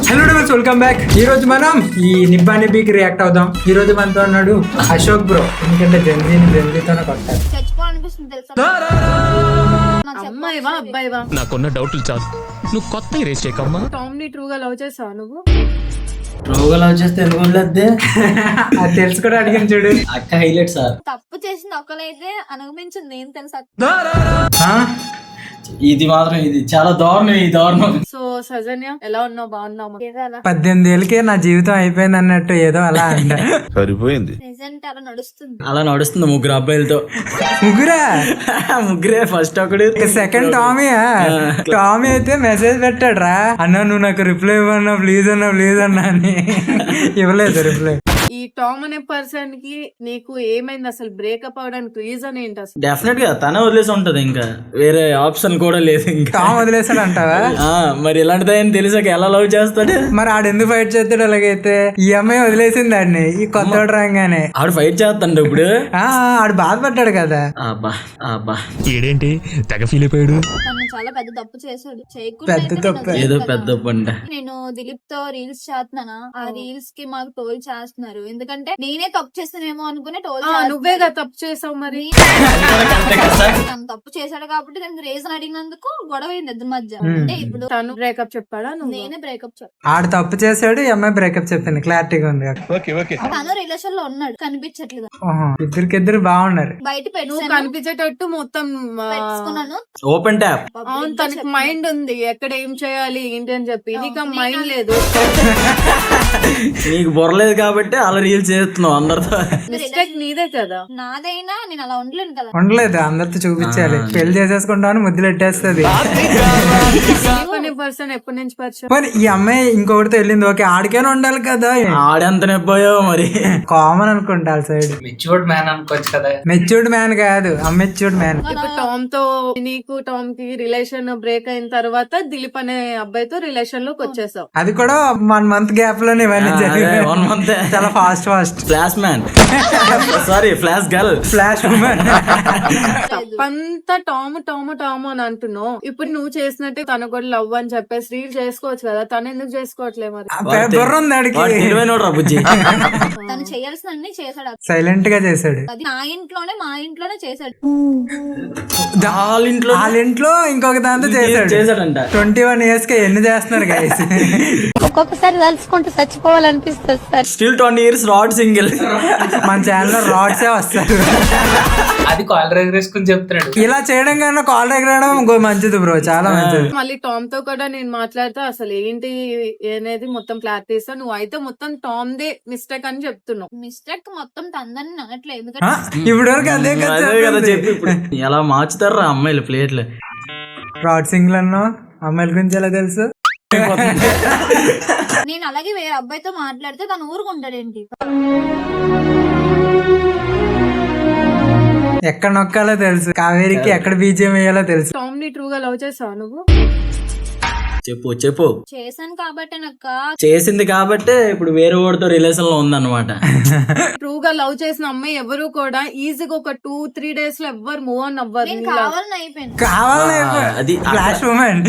Hello doubles, welcome back. ఈ రోజు మనం ఈ నిబ్బా నిబ్బీకి రియాక్ట్ అవుదాం. ఈ రోజు మనతో ఉన్నాడు అశోక్ బ్రో. ఎందుకంటే జంజీతోనే కొట్టారు. అమ్మాయివా అబ్బాయివా? నాకున్న డౌట్లు చాలు, నువ్వు కొత్త రేస్ చేయకమ్మా. టామ్ ని ట్రూగా లవ్ చేసావా నువ్వు? ట్రూగా లవ్ చేస్తే ఎందుకు ఉండలేదే? అది తెలుసు కూడా అడిగాను చూడు. అక్క హైలైట్ సార్. తప్పు చేసింది ఒకరైతే అనగమించింది ఏం తెలుసా? ఇది మాత్రం ఇది చాలా దారుణం. ఈ దారుణం. సో సజన్య ఎలా ఉన్నావు? బాగున్నావు? 18 ఏళ్ళకే నా జీవితం అయిపోయింది అన్నట్టు ఏదో అలా అంట. సరిపోయింది. ప్రెసెంట్ అలా నడుస్తుంది. అలా నడుస్తుంది ముగ్గురు అబ్బాయిలతో. ముగ్గురే. ఫస్ట్ ఒకడు, సెకండ్ టామీ అయితే మెసేజ్ పెట్టాడు రా, అన్నా నువ్వు నాకు రిప్లై ఇవ్వన్నా ప్లీజ్ అన్నా అని. ఇవ్వలేదు రిప్లై. ఈ టామ్ అనే పర్సన్ కి నీకు ఏమైంది అసలు? బ్రేకప్ అవడానికి రీజన్ ఏంటి అసలు? డెఫినెట్ గా తనే వదిలేసి ఉంటది, ఇంకా వేరే ఆప్షన్ కూడా లేదు. ఇంకా టామ్ వదిలేసాడు అంటావా? మరి ఇలాంటిది అని తెలిసాక ఎలా లవ్ చేస్తాడు? మరి ఆడెందుకు ఫైట్ చేస్తాడు? అలాగైతే ఈ అమ్మాయి వదిలేసింది ఆడిని ఈ కొత్త రాగానే. ఆడు ఫైట్ చేస్తాడు ఇప్పుడు. ఆడు బాధపడ్డాడు కదా. అబ్బా అబ్బా, వీడేంటి తెగ ఫీల్ అయిపోయాడు? తను చాలా పెద్ద తప్పు చేశాడు. పెద్ద తప్పు. ఏదో పెద్ద పంట. నేను దిలీప్ తో రీల్స్ చేస్తున్నానా, ఆ రీల్స్ కి మాకు టోల్ చేస్తున్నారు. ఎందుకంటే నేనే తప్పు చేస్తానేమో అనుకునే టోల్. నువ్వేగా తప్పు చేసావు. మరి తను తప్పు చేశాడు కాబట్టి దానికి రీజన్ అడిగినందుకు గొడవ అయింది ఇద్దరి మధ్య. అంటే ఇప్పుడు తను బ్రేకప్ చెప్పాడా? నేనే బ్రేకప్ చెప్పాను. ఆడు తప్పు చేశాడు, ఈ అమ్మాయి బ్రేకప్ చెప్పింది. క్లారిటీగా ఉంది. తను రిలేషన్ లో ఉన్నాడు, కనిపించట్లేదు. ఇద్దరికిద్దరు బాగున్నారు. బయట నువ్వు కనిపించేటట్టు మొత్తం పెట్టుకున్నాను. Open tap. అవును, తనకి మైండ్ ఉంది ఎక్కడ ఏం చేయాలి ఏంటి అని చెప్పి. నీకు మైండ్ లేదు. నీకు బొరలేదు కాబట్టి అలా రీల్స్ చేస్తున్నావు అందరితో. మిస్టేక్ నీదే కదా. నాదైనా నేను అలా ఉండలేను కదా. ఉండలేదు, అందరితో చూపించాలి. పెళ్లి చేసేసుకుంటాను ముద్దులు ఎట్టేస్తుంది. పర్సన్ ఎప్పటి నుంచి పరిచయం? మరి ఈ అమ్మాయి ఇంకొకటితో వెళ్ళింది, ఓకే ఆడికైనా ఉండాలి కదా. ఆడెంత నెప్పోయావు మరి. కామన్ అనుకుంటా సైడ్. మెచ్యూర్డ్ మ్యాన్ అనుకోవచ్చు కదా. మెచ్యూర్డ్ మ్యాన్ కాదు, అమ్మెచ్యూర్డ్ మ్యాన్. ఇప్పుడు టామ్ తో నీకు టామ్ కి రిలేషన్ బ్రేక్ అయిన తర్వాత దిలీప్ అనే అబ్బాయితో రిలేషన్ లోకి వచ్చేసావు. అది కూడా 1 month గ్యాప్ లోనే ఇవన్నీ జరిగాయి. 1 month. చాలా fast flash man. Sorry, flash girl. Flash women. తప్పంతా టామ్ టామ్ టామ్ అని అంటున్నావు. ఇప్పుడు నువ్వు చేసినట్టే తను కూడా లవ్ అని చెప్పేసి రీల్ చేసుకోవచ్చు కదా. తను ఎందుకు చేసుకోవట్లేదు మరి? బుర్ర ఉంది ఆడికి. తను చేయాల్సిన అన్ని చేశాడు. సైలెంట్ గా చేశాడు. అది నా ఇంట్లోనే మా ఇంట్లోనే చేశాడు. వాళ్ళ ఇంట్లో ఇంకొక దాంతో చేశాడంట. 21 years కి ఎన్ని చేస్తున్నారు గైస్. ఒక్కొక్కసారి తలుచుకుంటూ చచ్చిపోవాలనిపిస్తుంది sir. Still 20 years rod single. మన ఛానల్ లో రాడ్సే వస్తారు. అది కాలర్ ఎగరేసుకుని చెప్తున్నాడు. ఇలా చేయడం కన్నా కాల్ ఎగరడం మంచిది బ్రో, చాలా మంచిది. మళ్ళీ టామ్ తో కూడా నేను మాట్లాడితే అసలు ఏంటి అనేది మొత్తం క్లారిటీ ఇస్తా. నువ్వు అయితే మొత్తం టామ్ దే మిస్టేక్ అని చెప్తున్నావు. మిస్టేక్ మొత్తం తందని అనట్లేదు. ఎందుకంటే ఇప్పుడు వరకు అదే కదా చెప్పి ఇప్పుడు ఎలా మార్చుతారా అమ్మాయిలు ప్లేట్లు. రాడ్ సింగిల్ అన్నా అమ్మాయిల గురించి ఎలా తెలుసు? నేను అలాగే వేరే అబ్బాయితో మాట్లాడితే తను ఊరుకుంటాడేంటి? ఎక్కడ నొక్కాలో తెలుసు, కావేరికి ఎక్కడ బీజం వేయాలో తెలుసు. టామ్ ని ట్రూగా లవ్ చేసావా నువ్వు? చెప్పు. చేశాను కాబట్టి నాకు చేసింది కాబట్టే ఇప్పుడు వేరే వాడితో రిలేషన్ లో ఉందన్నమాట. ట్రూగా లవ్ చేసిన అమ్మాయి ఎవరు కూడా ఈజీగా ఒక 2-3 days లో ఎవ్వరు మూవ్ ఆన్ అవ్వరు. నేను కావాలని అయిపోయాను. అది ఫ్లాష్ ఉమెన్.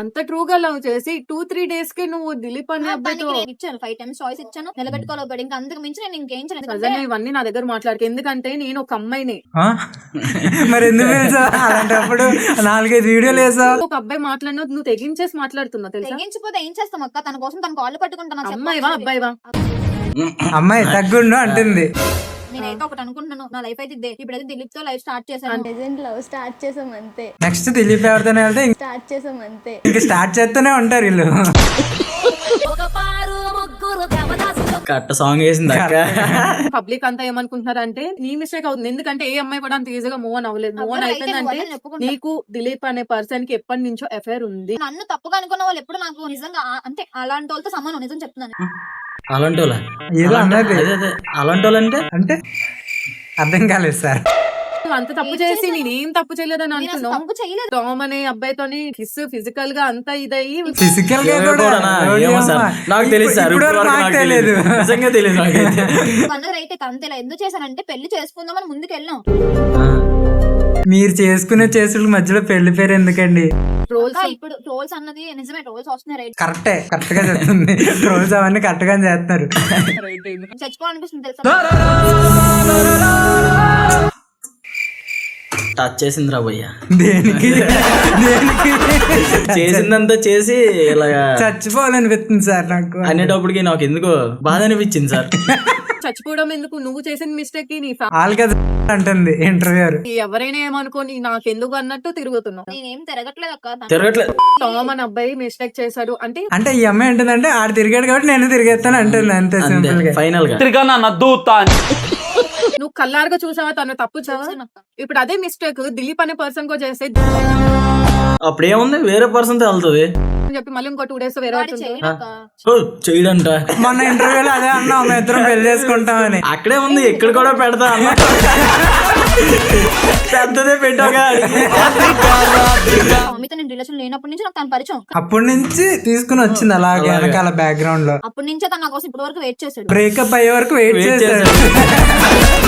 అంత ట్రూగా లవ్ చేసి 2-3 days కి నువ్వు దిలీప్ అనే అబ్బాయితో ఇచ్చాను 5 times చాయిస్ ఇచ్చాను, నిలబెట్టుకోలేకపోయాడు. ఇంకా అంతకు మించి నేను ఇంకేం చేయలేదు. సజన ఇవన్నీ నా దగ్గర మాట్లాడక. ఎందుకంటే నేను ఒక అమ్మాయిని. మరి ఎందుకు తెలుసా అలాంటప్పుడు 4-5 వీడియోలు వేసా? ఒక అబ్బాయి మాట్లాడినా నువ్వు తెగించేసి మాట్లాడుతున్నావు తెలుసా? తెగించిపోతే ఏం చేస్తాం అక్క? తన కోసం తన కాళ్ళు పట్టుకుంటాను. అమ్మాయివా అబ్బాయివా? అమ్మాయి తగ్గుండు అంటుంది. నేనైతే ఒకటి అనుకుంటున్నాను, నా లైఫ్ అయితే ఇదే. ఇప్పుడైతే దిలీప్ తో లైఫ్ స్టార్ట్ చేశాను. లవ్ స్టార్ట్ చేసాం అంతే. నెక్స్ట్ దిలీప్ ఎవరితోనే వెళ్తే స్టార్ట్ చేసాం అంతే. ఇంక స్టార్ట్ చేస్తూనే ఉంటారు వీళ్ళు. కట్ట సాంగ్ వేసింది అక్క. పబ్లిక్ అంతా ఏమనుకుంటున్నారు అంటే నీ మిస్టేక్ అవుతుంది. ఎందుకంటే ఏ అమ్మాయి కూడా అంత ఈజీగా మూవ్ ఆన్ అవ్వలేదు. మూవ్ ఆన్ అయిపోయిందంటే నీకు దిలీప్ అనే పర్సన్ కి ఎప్పటి నుంచో అఫైర్ ఉంది. నన్ను తప్పుగా అనుకున్న వాళ్ళు ఎప్పుడు నాకు నిజంగా అంటే అలాంటి వాళ్ళతో సమానం. నిజం చెప్తున్నాను. అలాంటి వాళ్ళ ఏదో అన్నది. అలాంటి వాళ్ళంటే అంటే అర్థం కాలేదు సార్. అంత తప్పు చేసి నేనేం తప్పు చేయలేదని అంటున్నావు. తప్పు చేయలేదు. టామ్ అనే అబ్బాయితోని కిస్ ఫిజికల్ గా అంతా ఇదయ్యి ఫిజికల్ గా కూడా నాకు తెలియదు సార్. తెలియదు, నిజంగా తెలియదు నాకైతే. అయితే అంతేలా ఎందుకు చేశానంటే పెళ్లి చేసుకుందామని ముందుకు వెళ్ళాం. మీరు చేసుకునే చేసుల మధ్యలో పెళ్లి పేరు ఎందుకండి? రోల్స్ ఇప్పుడు ట్రోల్స్ అన్నది నిజమే, ట్రోల్స్ వస్తున్నాయి రైట్. కరెక్ట్ గా చెప్తుంది. రోజు అవన్నీ కరెక్ట్ గా చేస్తున్నారు. చచ్చిపోవాలనిపిస్తుంది తెలుసా. టచ్ చేసిందిరా భయ్యా. దేనికి చేసిందంతా చేసి ఇలాగా చచ్చిపోవాలనిపిస్తుంది సార్ నాకు. అనేటప్పటికి నాకు ఎందుకో బాధ అనిపించింది సార్. చచ్చిపోవడం ఎందుకు? నువ్వు చేసిన మిస్టేక్ నీ వాళ్ళకి అంటుంది ఇంటర్వ్యూ. ఎవరైనా ఏమనుకోని నాకెందుకు అన్నట్టు తిరుగుతున్నావు. నేనేం తిరగట్లేదు అక్క. తిరగట్లేదు. టామ్ అని అబ్బాయి మిస్టేక్ చేశాడు అంటే అంటే ఈ అమ్మాయి అంటుందంటే ఆడు తిరిగాడు కాబట్టి నేను తిరిగేస్తాను అంటుంది. అంతే సింపుల్ గా. ఫైనల్ గా నువ్వు కల్లారుగా చూసావా తను తప్పు చావా? ఇప్పుడు అదే మిస్టేక్ దిలీప్ అనే పర్సన్ కో చేస్తే అప్పుడు ఏముంది, వేరే పర్సన్ తో వెళ్తుంది అని చెప్పి మళ్ళీ ఇంకో 2 days వేరే అవుతుంది. చేయడంట. మొన్న ఇంటర్వ్యూలో అదే అన్నాం, మేము ఇద్దరం పెళ్లి చేసుకుంటామని. అక్కడే ఉంది, ఇక్కడ కూడా పెడతా అన్న. పెద్దదే పెట్టాగా. టామీతో నేను రిలేషన్ లేనప్పటి నుంచి నాకు తన పరిచయం. అప్పటి నుంచి తీసుకుని వచ్చింది అలాగే వెనకాల బ్యాక్గ్రౌండ్ లో. అప్పటి నుంచే తన నా కోసం ఇప్పటి వరకు వెయిట్ చేశాడు. బ్రేకప్ అయ్యే వరకు వెయిట్ చేశాడు.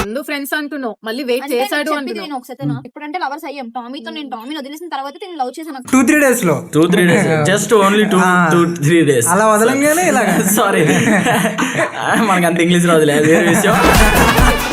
ముందు ఫ్రెండ్స్ అంటున్నావు, మళ్ళీ వెయిట్ చేశాడు అంటున్నావు. నేను ఒకసారి ఇప్పుడంటే లవర్స్ అయ్యాం. టామీతో నేను టామీని వదిలేసిన తర్వాత నేను లవ్ చేశాను. 2-3 days లో 2-3 days, జస్ట్ ఓన్లీ 2-3 days అలా వదలంగానే ఇలాగా. సారీ, మనకి అంత ఇంగ్లీష్ రాదులే, వేరే విషయం.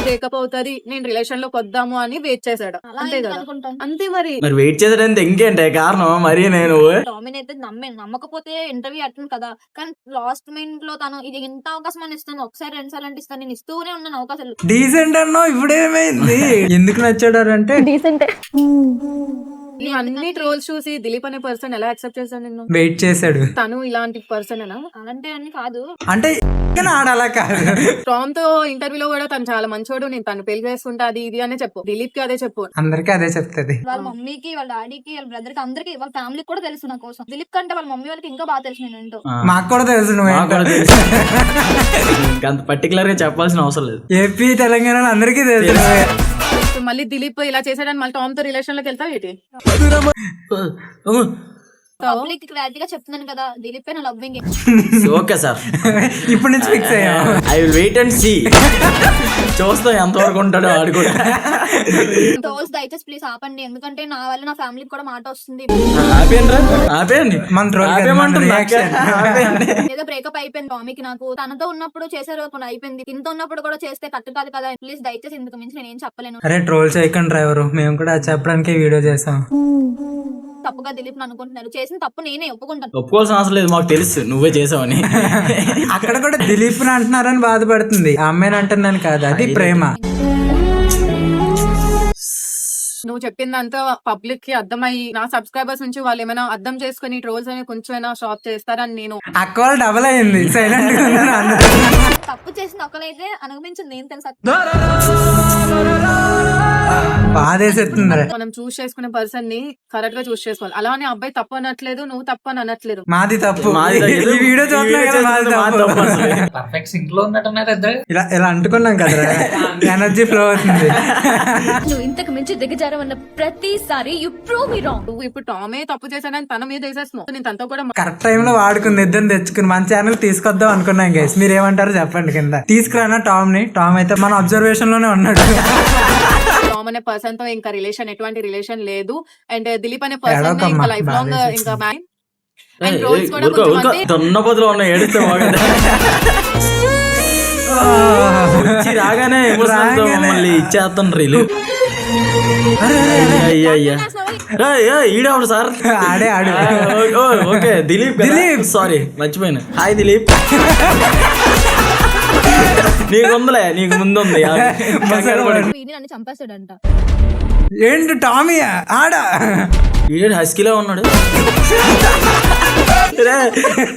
బ్రేకప్ అవుతుంది, నేను రిలేషన్ లోకి వద్దాము అని వెయిట్ చేశాడు. అంతే కదా, అనుకుంటాను. అంతే మరి. మరి వెయిట్ చేసేటంత ఇంకేంటే కారణం? మరి నేను టామీని అయితే నమ్మకపోతే ఇంటర్వ్యూ అటెండ్ కదా. కానీ లాస్ట్ మినిట్ లో తను ఇది ఇంత అవకాశం అని ఇస్తాను, ఒకసారి 2 సార్లు అంటే ఇస్తాను. నేను ఇస్తూనే ఉన్నాను అవకాశాలు. డీసెంట్ అన్నావు, ఇప్పుడేమైంది? ఎందుకు నచ్చాడు అంటే డీసెంట్. అన్ని ట్రోల్స్ చూసి దిలీప్ అనే పర్సన్ ఎలా యాక్సెప్ట్ చేశాను నిన్ను? వెయిట్ చేశాడు. తను ఇలాంటి పర్సన్ అలాంటి అని కాదు. అంటే ఆడలా కాదు. టామ్ తో ఇంటర్వ్యూలో కూడా తను చాలా మంచోడు, నేను తను పెళ్లి చేసుకుంటా అది ఇది అనే చెప్పు. దిలీప్ కి అదే చెప్పు. అందరికీ అదే చెప్తుంది. వాళ్ళ మమ్మీకి, వాళ్ళ డాడీకి, వాళ్ళ బ్రదర్ కి, అందరికి, వాళ్ళ ఫ్యామిలీకి కూడా తెలుసు నా కోసం. దిలీప్ కంటే వాళ్ళ మమ్మీ వాళ్ళకి ఇంకా బాగా తెలుసు నేను ఏంటో. మాకు కూడా తెలుసు నాకు కూడా నువ్వు తెలుసు. అంత పర్టికులర్ గా చెప్పాల్సిన అవసరం లేదు. ఏపీ తెలంగాణ అందరికీ తెలుసు నువ్వే. ఇప్పుడు మళ్ళీ దిలీప్ ఇలా చేశాడని మళ్ళీ టామ్ తో రిలేషన్ లోకి వెళ్తావు ఏంటి? పబ్లిక్ క్లారిటీగా చెప్తున్నాను కదా, దిలీప్ నా లవ్వింగ్. ఓకే సార్, ఇప్పటి నుంచి ఫిక్స్ అయ్యా. I will wait and see. చూస్తా ఎంతవరకు ఉంటాడో ఆడు కూడా. ట్రోల్స్ దయచేసి ప్లీజ్ ఆపండి, ఎందుకంటే నా వల్ల నా ఫ్యామిలీకి కూడా మాట వస్తుంది. ఆపేయండి. మన troll కాదు, మన reaction. ఏదో బ్రేకప్ అయిపోయింది టామీకి నాకు. తనతో ఉన్నప్పుడు చేశారు, కొన్ని అయిపోయింది. తింతో ఉన్నప్పుడు కూడా చేస్తే కట్టు కాదు కదా. ప్లీజ్ దయచేసి ఇంతకు మించి నేను ఏం చెప్పలేను. అరే ట్రోల్ చేయకండి డ్రైవరు, మేము కూడా చెప్పడానికి వీడియో చేసాం. తప్పుగా దిలీప్ అనుకుంటున్నారు, చేసిన తప్పు నేనే ఒప్పుకుంటాను. ఒప్పుకోవాల్సిన అవసరం లేదు, మాకు తెలుసు నువ్వే చేసావని. అక్కడ కూడా దిలీప్ అంటున్నారని బాధపడుతుంది, ఆ అమ్మాయిని అంటున్నాను కాదు, అది ప్రేమ. నువ్వు చెప్పిందంతా పబ్లిక్ కి అర్థమయ్యి నా సబ్స్క్రైబర్స్ నుంచి వాళ్ళు ఏమైనా అర్థం చేసుకుని ట్రోల్స్ అని కొంచెం స్టాప్ చేస్తారని నేను. అక్క వాళ్ళు డబల్ అయింది, సైలెంట్ తప్పు చేసిన ఒకరైతే అనుభవించింది ఏం తెలుసా. బాధేసేస్తుంది. మనం చూస్ చేసుకునే పర్సన్ ని కరెక్ట్ గా చూస్ చేసుకోవాలి. అలానే అబ్బాయి తప్పు అనట్లేదు, నువ్వు తప్పు అని అనట్లేదు. మాది తప్పు. మాది ఈ వీడియో చూస్తున్నా కదా, మాది తప్పు. పర్ఫెక్ట్ సింక్ లో ఉన్నట్టున్నారు ఇద్దరు. ఇలా అంటుకున్నాం కదా, ఎనర్జీ ఫ్లో అవుతుంది. నువ్వు ఇంతకు మించి దిగజారమన్న ప్రతిసారి యు ప్రూవ్ మీ రాంగ్. నువ్వు ఇప్పుడు టామే తప్పు చేశాడని తన మీద వేసేస్తున్నావు. నేను తనతో కూడా కరెక్ట్ టైం లో వాడుకుంది, ఇద్దరు తెచ్చుకుని మన ఛానల్ తీసుకొద్దాం అనుకున్నాం గైస్. మీరు ఏమంటారు చెప్పండి కింద. తీసుకురానా టామ్ ని? టామ్ అయితే మన అబ్జర్వేషన్ లోనే ఉన్నాడు. టామ్ అనే పర్సన్ తో ఇంకా రిలేషన్, ఎటువంటి రిలేషన్ లేదు. అండ్ దిలీప్ అనే పర్సన్ ఇంకా లైఫ్ లాంగ్ ఇంకా మ్యాన్. అండ్ ట్రోల్స్ కూడా కొంచెం దొన్నపోతులో ఉన్న ఏడిస్తే బాగుంది. రాగానే మళ్ళీ ఇచ్చేస్తాను రీలు. ఈడవడు సార్, ఆడే ఆడు. ఓకే దిలీప్. సారీ మర్చిపోయాను. హాయ్ దిలీప్. నీకు ఉందిలే, నీకు ముందు ఉంది. నన్ను చంపేస్తాడంట. ఏంటి టామీయా ఆడా? ఈడు హస్కీలో ఉన్నాడు.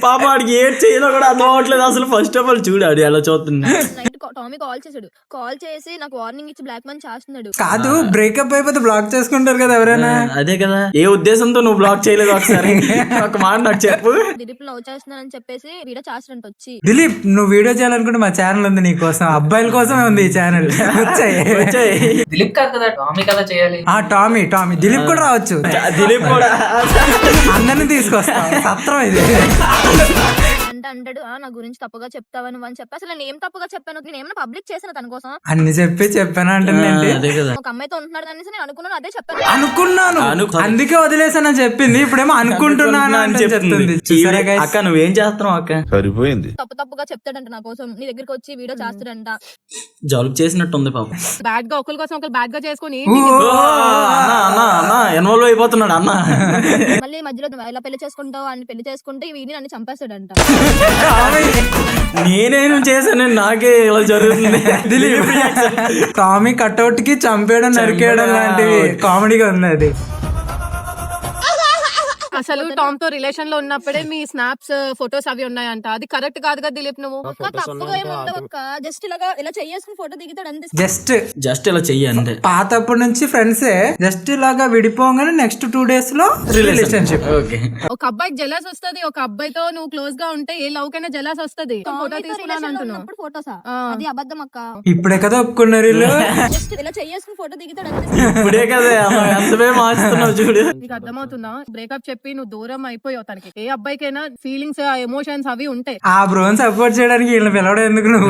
పాప వాడికి ఏడ్ చేయలో కూడా అర్థం అవ్వట్లేదు అసలు. ఫస్ట్ ఆఫ్ ఆల్ చూడాడు ఎలా చూస్తుంది. నైట్ టామీ కాల్ చేశాడు, కాల్ చేసి నాకు వార్నింగ్ ఇచ్చి బ్లాక్ మెయిల్ చేస్తున్నాడు. కాదు, బ్రేకప్ అయిపోతే బ్లాక్ చేసుకుంటారు కదా ఎవరైనా. అదే కదా, ఏ ఉద్దేశంతో నువ్వు బ్లాక్ చేయలేదు ఒకసారి ఒక మాట నాకు చెప్పు. దిలీప్ లవ్ చేస్తున్నానని చెప్పేసి వీడియో చేస్తాడంట వచ్చి. దిలీప్ నువ్వు వీడియో చేయాలనుకుంటే మా ఛానల్ ఉంది నీ కోసం, అబ్బాయిల కోసమే ఉంది ఈ ఛానల్. వచ్చాయి. దిలీప్ కాదు కదా, టామీ కదా చేయాలి. టామీ దిలీప్ కూడా రావచ్చు. దిలీప్ కూడా అందరిని తీసుకొస్తాం, సత్రం ఇది. అంటే అంటాడు నా గురించి తప్పుగా చెప్తావా నువ్వు అని చెప్పి అసలు నేను ఏం తప్పుగా చెప్పాను, నేను ఏమైనా పబ్లిక్ చేసిన తన కోసం అన్ని చెప్పాను అంటుందండి. అదే కదా ఒక అమ్మాయితో ఉంటున్నాడు అనేసి నేను అనుకున్నాను, అదే చెప్పాను. అనుకున్నాను అందుకే వదిలేసానని చెప్పింది, ఇప్పుడేమో అనుకుంటున్నాను అని చెప్తుంది. చూసారా guys? అక్క నువ్వేం చేస్తున్నావు అక్క? సరిపోయింది. తప్పుగా చెప్తాడంట నా కోసం, నీ దగ్గరికి వచ్చి వీడియో చేస్తాడంట. జలుబు చేసినట్టుంది పాప. బ్యాడ్ గా ఒకరి కోసం ఒకరు బ్యాడ్ గా చేసుకుని అన్న ఇన్వాల్వ్ అయిపోతున్నాడు అన్న. మళ్ళీ మధ్యలో నువ్వు ఎలా పెళ్లి చేసుకుంటావు అని పెళ్లి చేసుకుంటే వీడిని నన్ను చంపేస్తాడంట. నేనేం చేశాను, నాకే ఇలా జరుగుతుంది. టామీ కట్అవుట్ కి చంపేయడం నరికేయడం లాంటివి కామెడీగా ఉంది అది. అసలు టామ్ తో రిలేషన్ లో ఉన్నప్పుడే మీ స్నాప్స్ ఫొటోస్ అవి ఉన్నాయంట, అది కరెక్ట్ కాదు కదా దిలీప్ నువ్వు. తప్పుగా ఏముండవు జస్ట్ ఇలాగా ఇలా చేసుకుని ఫోటో దిగుతాడు అంతే. జస్ట్ ఇలా చెయ్యి అంతే. పాతప్పటి నుంచి ఫ్రెండ్సే, జస్ట్ ఇలాగా విడిపోగానే నెక్స్ట్ 2 days లో రిలేషన్షిప్. ఓకే. ఒక అబ్బాయికి జెలస్ వస్తది, ఒక అబ్బాయితో నువ్వు క్లోజ్ గా ఉంటే ఏ లవ్ కైనా జెలస్ వస్తది. ఫోటో తీసుకున్నాను అంటున్నావు, ఫోటోసా? అది అబద్ధం అక్క. ఇప్పుడే కదా ఒప్పుకున్నారు వీళ్ళు. జస్ట్ ఇలా చేసుకుని ఫోటో దిగుతాడు అంతే. ఇప్పుడే కదా ఎంతవే మార్చుతున్నావు చూడు. నీకు అర్థమవుతుందా? బ్రేకప్ చెప్పి నువ్వు దూరం అయిపోయావు తనకి. ఏ అబ్బాయికైనా ఫీలింగ్స్ ఎమోషన్స్ అవి ఉంటాయి. ఆ బ్రోన్ సపోర్ట్ చేయడానికి వీళ్ళని పిలవడం ఎందుకు నువ్వు?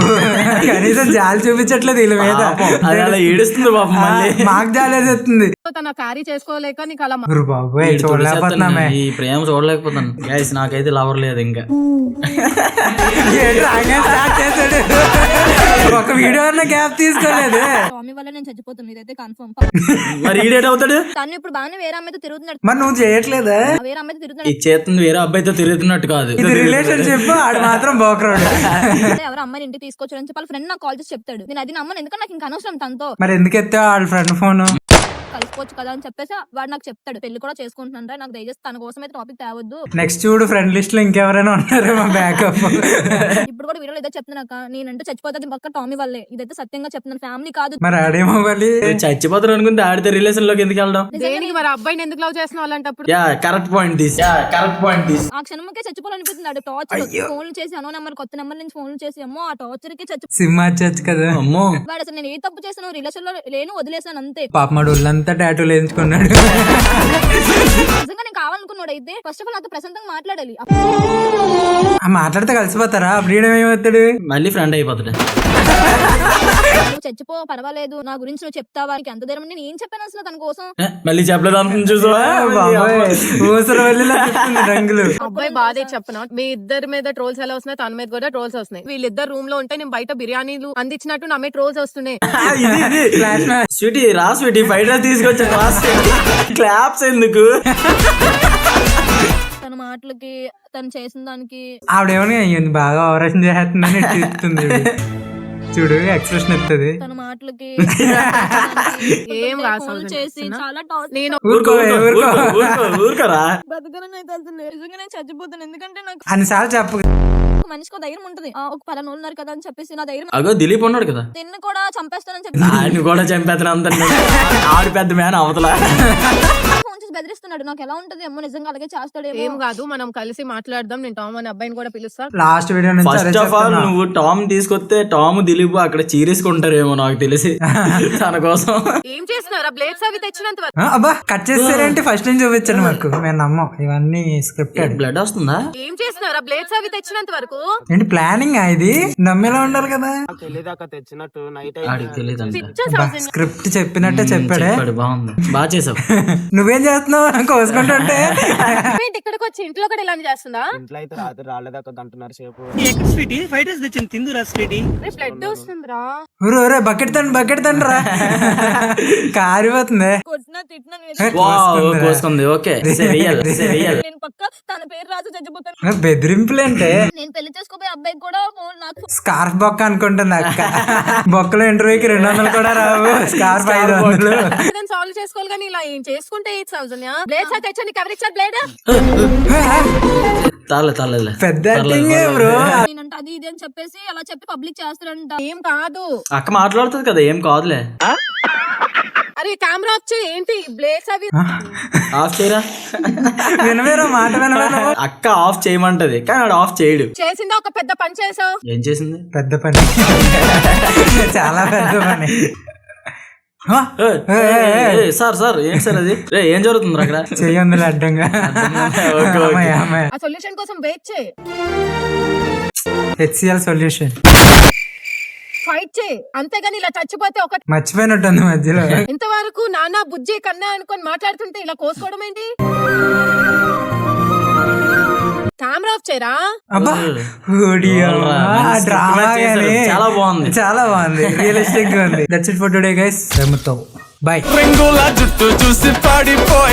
కనీసం జాలి చూపించట్లేదు వీళ్ళ మీద. అది అలా ఏడుస్తుంది పాపం మళ్ళీ. మాకు జాలేస్తుంది. తన క్యారీ చేసుకోలేక నీకు అలా బాబోయ్ చూడలేకపోతున్నామే. ఈ ప్రేమ చూడలేకపోతాను గైస్. నాకైతే లవర్ లేదు ఇంకా. ఆయన స్టార్ట్ చేశాడు, ఒక వీడియో అన్న గ్యాప్ తీసుకోలేదు. స్వామి వల్ల నేను చచ్చిపోతున్నాను, ఇదైతే కన్ఫర్మ్. మరి ఈడేట్ అవుతాడు? తను ఇప్పుడు బాగానే వేరే అమ్మాయితో తిరుగుతున్నాడు. మరి నువ్వు చేయట్లేదా? వేరే అమ్మాయితో తిరుగుతున్నాడు. ఈ చేతుంది వేరే అబ్బాయితో తిరుగుతున్నట్టు కాదు, ఇది రిలేషన్షిప్. ఆడు మాత్రం బోకరాడు. ఎవరు అమ్మాయిని ఇంటికి తీసుకొచ్చారని చెప్పి వాళ్ళ ఫ్రెండ్ నాకు కాల్ చేసి చెప్తాడు. నేను అది నమ్మను, ఎందుకంటే నాకు ఇంకా అనవసరం తనతో. మరి ఎందుకు ఎత్తావు వాళ్ళ ఫ్రెండ్ ఫోన్? కలుసుకోవచ్చు కదా అని చెప్పేసి వాడు నాకు చెప్తాడు. పెళ్లి కూడా చేసుకుంటున్నారా, నాకు దయచేసి తన కోసం అయితే టాపిక్ తేవద్దు. నెక్స్ట్ చూడు ఫ్రెండ్ లిస్ట్ లో ఇంకెవరైనా ఉన్నారు మా బ్యాకప్. ఇప్పుడు కూడా వీడియోలో ఇదే చెప్తున్నాక నేనంటే చచ్చిపోతుంది పక్క టామీ వల్లే. ఇదైతే సత్యంగా చెప్తున్నాను, ఫ్యామిలీ కాదు. మరి ఆడేమో మళ్ళీ చచ్చిపోతారు అనుకుంటే ఆడితే రిలేషన్ లోకి ఎందుకు వెళ్దాం? దేనికి? మరి అబ్బాయిని ఎందుకు లవ్ చేస్తున్నావు అలాంటప్పుడు? Yeah correct point this. ఆ క్షణంకే చచ్చిపోవాలనిపిస్తుంది. ఆడు టార్చర్ ఫోన్లు చేసి అనో నెంబర్ కొత్త నెంబర్ నుంచి ఫోన్లు చేసి అమ్మో ఆ టార్చర్ కి చచ్చి సిమ్ మార్చచ్చు కదా. అమ్మో వాడు అసలు నేను ఏ తప్పు చేసాను, రిలేషన్ లో లేను, వదిలేసాను అంతే. పాపమాడు ఒళ్ళంతా టాటూలు వేయించుకున్నాడు. నిజంగా నేను కావాలనుకున్నాడు అయితే ఫస్ట్ ఆఫ్ ఆల్ నాతో ప్రశాంతంగా మాట్లాడాలి. మాట్లాడితే కలిసిపోతారా? ఫ్రీడమ్ ఏమవుతాడు? మళ్ళీ ఫ్రెండ్ అయిపోతాడు. నువ్వు చచ్చిపో పర్వాలేదు, నా గురించి నువ్వు చెప్తావా? ఎంత దూరం నేను ఏం చెప్పాను అసలు తన కోసం? మళ్ళీ చెప్పలేదు అంత చూసావా? రంగులు. అబ్బాయి బాధే చెప్పనా, మీ ఇద్దరి మీద ట్రోల్స్ ఎలా వస్తున్నాయి, తన మీద కూడా ట్రోల్స్ వస్తున్నాయి. వీళ్ళిద్దరు రూమ్ లో ఉంటే నేను బయట బిర్యానీలు అందించినట్టు నా మీద ట్రోల్స్ వస్తున్నాయి. స్వీటీ రా స్వీటీ ఫ్రైడ్ రైస్ తీసుకొచ్చా. క్లాప్స్ ఎందుకు? తన మాటలకి తను చేసిన దానికి ఆవిడేమని అయ్యింది బాగా ఆపరేషన్ చేస్తుందని చూస్తుంది. చూడు ఎక్స్ప్రెషన్ ఇస్తుంది. తన మాటలకి ఏం ఫోన్లు చేసి చాలా నేను ఊరుకోరా. బతకనని అయితే అసలు నిజంగా నేను చచ్చిపోతాను. ఎందుకంటే నాకు అన్నిసార్లు చెప్పు. మనిషికి ధైర్యం ఉంటది. ఒక 10 రోజులు ఉన్నారు కదా అని చెప్పేసి నా ధైర్యం. అగో దిలీప్ ఉన్నాడు కదా, నిన్ను కూడా చంపేస్తానని చెప్పి ఆయన కూడా చంపేస్తాను అంత. ఆడు పెద్ద మ్యాన్ అవతల ఫోన్ చేసి బెదిరిస్తున్నాడు. నాకు ఎలా ఉంటది ఏమో, నిజంగా అలాగే చేస్తాడేమో. ఏం కాదు, మనం కలిసి మాట్లాడదాం. నేను టామ్ అనే అబ్బాయిని కూడా పిలుస్తాను. లాస్ట్ వీడియో నుంచి ఫస్ట్ ఆఫ్ ఆల్ నువ్వు టామ్ తీసుకొస్తే టామ్ దిలీప్ అక్కడ చీరేసుకుంటారేమో నాకు తెలిసి తన కోసం. ఏం చేస్తున్నారా? బ్లేడ్స్ అవి తెచ్చినంత వరకు అబ్బా కట్ చేస్తారేంటి? ఫస్ట్ నుంచి చూపించండి మాకు, మేము నమ్మం ఇవన్నీ స్క్రిప్టెడ్. బ్లడ్ వస్తుందా? ఏం చేస్తున్నారా? బ్లేడ్స్ అవి తెచ్చినంత వరకు ఏంటి ప్లానింగ్ ఇది? నమ్మేలా ఉండాలి కదా. ఆడికి తెలియదు స్క్రిప్ట్ చెప్పినట్టే చెప్పాడే. బాగుంది, బాగా చేసావు. నువ్వేం చేస్తున్నావు? కోసుకుంటుంటే ఇక్కడికి వచ్చి ఇంట్లో కూడా ఇలా చేస్తుందా? బ్లడ్ వస్తుందిరా. ఊరే బకెట్ తండ్రి రా. కారిపోతుంది. కొట్టినా తిట్టినా కోసుకుంది. ఓకే నేను పక్క తన పేరు రాజు చచ్చిపోతాను. బెదిరింపులేంటే? నేను పెళ్లి చేసుకోబోయే అబ్బాయి కూడా ఫోన్ నాకు స్కార్ఫ్ బొక్క అనుకుంటుంది అక్క. బొక్కలో ఇంటర్వ్యూకి 200 కూడా రావు, స్కార్ఫ్ 500. సాల్వ్ చేసుకోవాలి కానీ ఇలా ఏం చేసుకుంటే 8,000. బ్లేడ్స్ అయితే తెచ్చండి. కవరిచ్చారు బ్లేడ్. పెద్ద యాక్టింగ్ బ్రో. నేనంట అది ఇది అని చెప్పేసి అలా చెప్పి పబ్లిక్ చేస్తారంట. ఏం కాదు, అక్క మాట్లాడుతుంది కదా, ఏం కాదులే. అరే కెమెరా ఆఫ్ చేయి. ఏంటి బ్లేడ్స్ అవి ఆఫ్ చేయరా? వినవేరా మాట వినవేరా. అక్క ఆఫ్ చేయమంటది కానీ ఆడు ఆఫ్ చేయడు. చేసిందా? ఒక పెద్ద పని చేసావు. ఏం చేసింది? పెద్ద పని, చాలా పెద్ద పని. సార్ ఏంటి సార్ అది? ఏం జరుగుతుంది అక్కడ? చెయ్యి అడ్డంగా. ఆ సొల్యూషన్ కోసం వెయిట్ చేయి. HCl solution. ఫైట్ చేయి అంతేగాని ఇలా చచ్చిపోతే ఒక మర్చిపోయినట్టుంది మధ్యలో. ఇంతవరకు నాన్న బుజ్జి కన్నా అనుకొని మాట్లాడుతుంటే ఇలా కోసుకోవడం ఏంటి? కెమెరా ఆఫ్ చేయరా. అబ్బా ఓడియో, ఆ డ్రామా గానీ చాలా బాగుంది. చాలా బాగుంది, రియలిస్టిక్ గా ఉంది. That's it for today guys. By. రంగుల జుట్టు చూసి పాడిపోయి